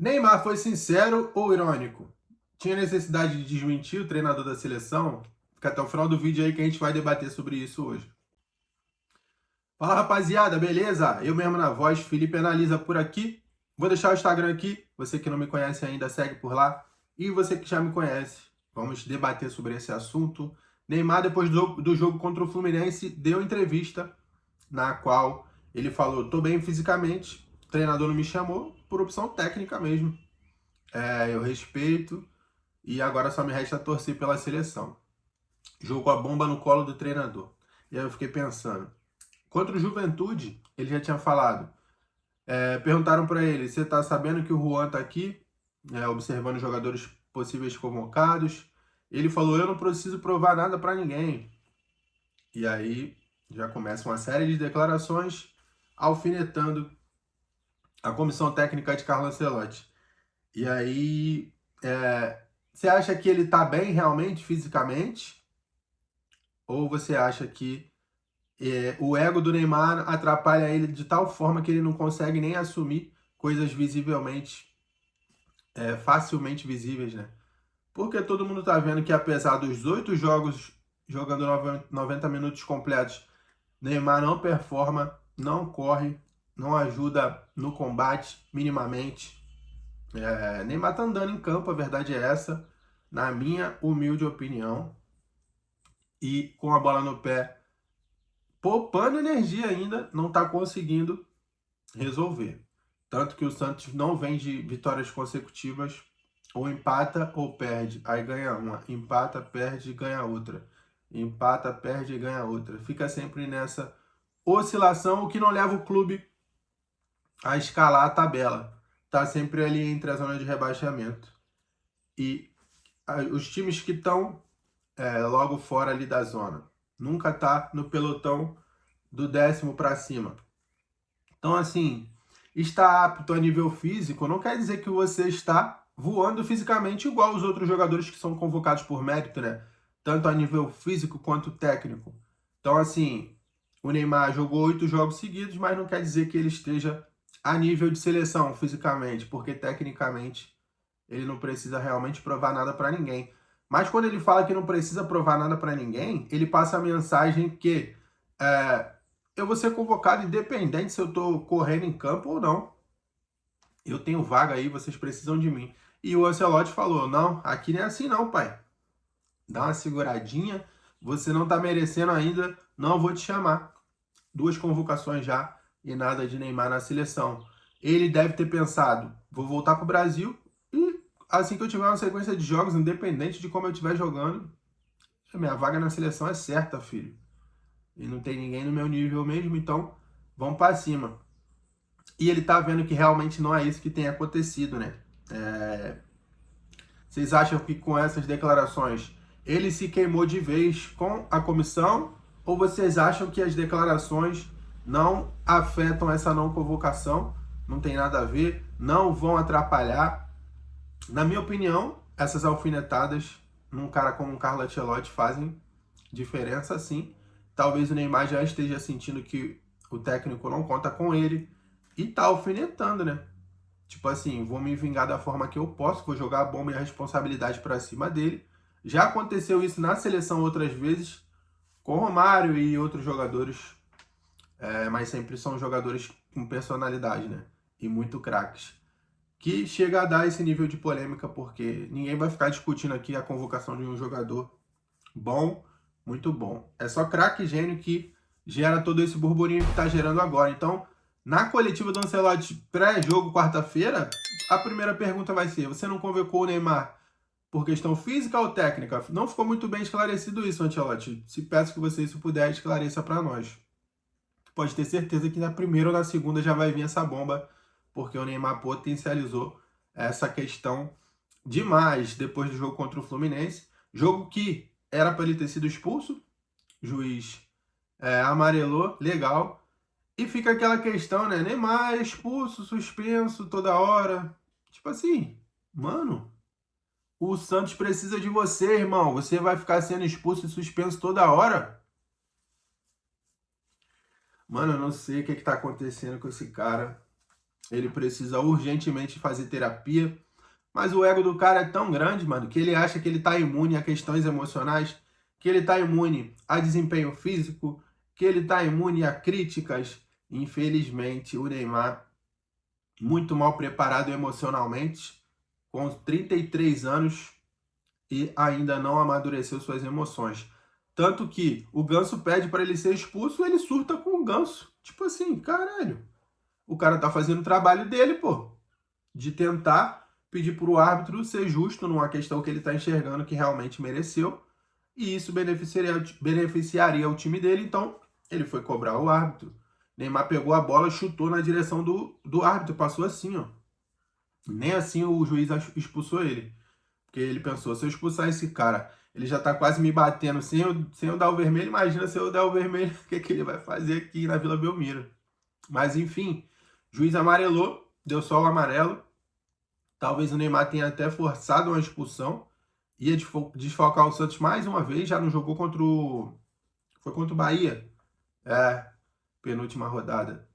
Neymar foi sincero ou irônico? Tinha necessidade de desmentir o treinador da seleção? Fica até o final do vídeo aí que a gente vai debater sobre isso hoje. Fala rapaziada, beleza? Eu mesmo na voz, Felipe Analisa por aqui. Vou deixar o Instagram aqui, você que não me conhece ainda, segue por lá. E você que já me conhece, vamos debater sobre esse assunto. Neymar, depois do jogo contra o Fluminense, deu entrevista na qual ele falou: tô bem fisicamente, o treinador não me chamou, por opção técnica mesmo. Eu respeito e agora só me resta torcer pela seleção. Jogou a bomba no colo do treinador. E aí eu fiquei pensando, contra o Juventude, ele já tinha falado. Perguntaram para ele: você tá sabendo que o Juan tá aqui, observando os jogadores possíveis convocados? Ele falou: eu não preciso provar nada para ninguém. E aí já começa uma série de declarações alfinetando a comissão técnica de Carlo Ancelotti. E aí, você acha que ele tá bem realmente, fisicamente? Ou você acha que o ego do Neymar atrapalha ele de tal forma que ele não consegue nem assumir coisas visivelmente, facilmente visíveis, né? Porque todo mundo tá vendo que apesar dos 8 jogos jogando 90 minutos completos, Neymar não performa, não corre, não ajuda no combate minimamente. Neymar tá andando em campo, a verdade é essa, na minha humilde opinião, e com a bola no pé, poupando energia ainda, não tá conseguindo resolver. Tanto que o Santos não vem de vitórias consecutivas, ou empata ou perde, aí ganha uma, empata, perde, ganha outra, empata, perde e ganha outra. Fica sempre nessa oscilação, o que não leva o clube a escalar a tabela. Tá sempre ali entre a zona de rebaixamento. E os times que estão logo fora ali da zona, nunca tá no pelotão do 10º para cima. Então, assim, estar apto a nível físico não quer dizer que você está voando fisicamente igual os outros jogadores que são convocados por mérito, né? Tanto a nível físico quanto técnico. Então, assim, o Neymar jogou 8 jogos seguidos, mas não quer dizer que ele esteja a nível de seleção fisicamente, porque tecnicamente ele não precisa realmente provar nada para ninguém. Mas quando ele fala que não precisa provar nada para ninguém, ele passa a mensagem que eu vou ser convocado independente se eu estou correndo em campo ou não. Eu tenho vaga aí, vocês precisam de mim. E o Ancelotti falou: não, aqui não é assim não, pai. Dá uma seguradinha, você não está merecendo ainda, não vou te chamar. 2 convocações já e nada de Neymar na seleção. Ele deve ter pensado: vou voltar para o Brasil e assim que eu tiver uma sequência de jogos, independente de como eu estiver jogando, a minha vaga na seleção é certa, filho. E não tem ninguém no meu nível mesmo, então vamos para cima. E ele tá vendo que realmente não é isso que tem acontecido, né? Vocês acham que com essas declarações ele se queimou de vez com a comissão? Ou vocês acham que as declarações não afetam essa não convocação? Não tem nada a ver, não vão atrapalhar? Na minha opinião, essas alfinetadas num cara como o Carlo Ancelotti fazem diferença sim. Talvez o Neymar já esteja sentindo que o técnico não conta com ele e tá alfinetando, né? Tipo assim, vou me vingar da forma que eu posso, vou jogar a bomba e a responsabilidade pra cima dele. Já aconteceu isso na seleção outras vezes, com Romário e outros jogadores, mas sempre são jogadores com personalidade, né? E muito craques. Que chega a dar esse nível de polêmica, porque ninguém vai ficar discutindo aqui a convocação de um jogador bom, muito bom. É só craque gênio que gera todo esse burburinho que tá gerando agora. Então, na coletiva do Ancelotti pré-jogo quarta-feira, a primeira pergunta vai ser: você não convocou o Neymar por questão física ou técnica? Não ficou muito bem esclarecido isso, Ancelotti. Se peço que você, se puder, esclareça para nós. Pode ter certeza que na primeira ou na segunda já vai vir essa bomba, porque o Neymar potencializou essa questão demais depois do jogo contra o Fluminense. Jogo que era para ele ter sido expulso, o juiz amarelou, legal. E fica aquela questão, né? Neymar é expulso, suspenso toda hora. Tipo assim, mano, o Santos precisa de você, irmão. Você vai ficar sendo expulso e suspenso toda hora? Mano, eu não sei o que tá acontecendo com esse cara. Ele precisa urgentemente fazer terapia. Mas o ego do cara é tão grande, mano, que ele acha que ele tá imune a questões emocionais, que ele tá imune a desempenho físico, que ele tá imune a críticas. Infelizmente, o Neymar, muito mal preparado emocionalmente, com 33 anos e ainda não amadureceu suas emoções. Tanto que o Ganso pede para ele ser expulso, ele surta com o Ganso. Tipo assim, caralho, o cara tá fazendo o trabalho dele, pô, de tentar pedir para o árbitro ser justo numa questão que ele está enxergando que realmente mereceu, e isso beneficiaria o time dele, então ele foi cobrar o árbitro. Neymar pegou a bola, chutou na direção do árbitro, passou assim, ó. Nem assim o juiz expulsou ele, porque ele pensou, se eu expulsar esse cara, ele já tá quase me batendo sem eu dar o vermelho, imagina se eu der o vermelho, o que, que ele vai fazer aqui na Vila Belmiro. Mas enfim, juiz amarelou, deu só o amarelo. Talvez o Neymar tenha até forçado uma expulsão. Ia desfalcar o Santos mais uma vez. Já não jogou contra o... Foi contra o Bahia. É, penúltima rodada.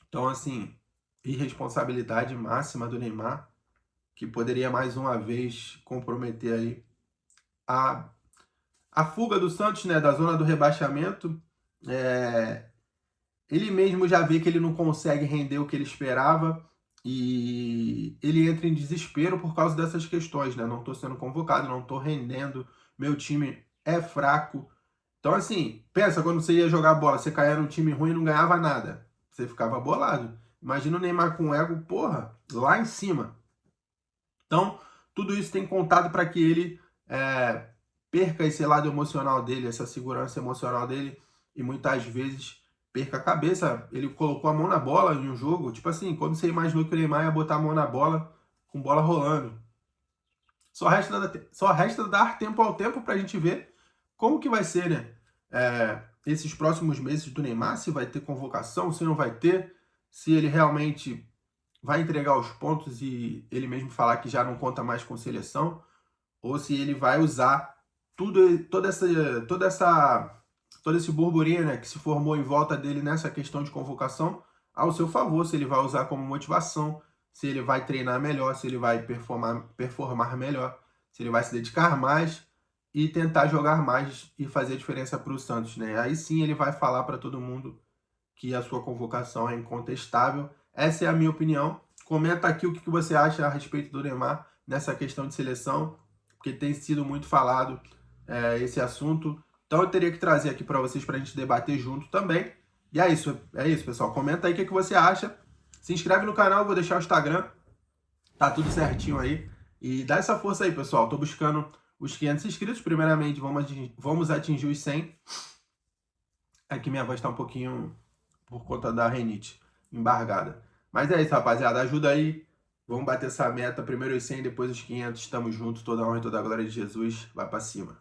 Então, assim, irresponsabilidade máxima do Neymar, que poderia mais uma vez comprometer aí a fuga do Santos, né, da zona do rebaixamento. Ele mesmo já vê que ele não consegue render o que ele esperava. E ele entra em desespero por causa dessas questões, né? Não tô sendo convocado, não tô rendendo, meu time é fraco. Então, assim, pensa quando você ia jogar bola, você caía num time ruim e não ganhava nada. Você ficava bolado. Imagina o Neymar com ego, porra, lá em cima. Então, tudo isso tem contado para que ele perca esse lado emocional dele, essa segurança emocional dele, e muitas vezes perca a cabeça. Ele colocou a mão na bola em um jogo, tipo assim, quando você imaginou que o Neymar ia botar a mão na bola, com bola rolando. Só resta dar tempo ao tempo para a gente ver como que vai ser, né? Esses próximos meses do Neymar, se vai ter convocação, se não vai ter, se ele realmente vai entregar os pontos e ele mesmo falar que já não conta mais com seleção, ou se ele vai usar todo esse burburinho, né, que se formou em volta dele nessa questão de convocação ao seu favor, se ele vai usar como motivação, se ele vai treinar melhor, se ele vai performar melhor, se ele vai se dedicar mais e tentar jogar mais e fazer a diferença para o Santos, né? Aí sim ele vai falar para todo mundo que a sua convocação é incontestável. Essa é a minha opinião. Comenta aqui o que você acha a respeito do Neymar nessa questão de seleção, porque tem sido muito falado esse assunto. Então eu teria que trazer aqui para vocês para a gente debater junto também. E é isso, pessoal. Comenta aí o que você acha. Se inscreve no canal, vou deixar o Instagram. Tá tudo certinho aí. E dá essa força aí, pessoal. Tô buscando os 500 inscritos. Primeiramente, vamos atingir os 100. Aqui minha voz tá um pouquinho por conta da rinite embargada. Mas é isso, rapaziada. Ajuda aí. Vamos bater essa meta. Primeiro os 100, depois os 500. Estamos juntos. Toda a honra e toda a glória de Jesus. Vai pra cima.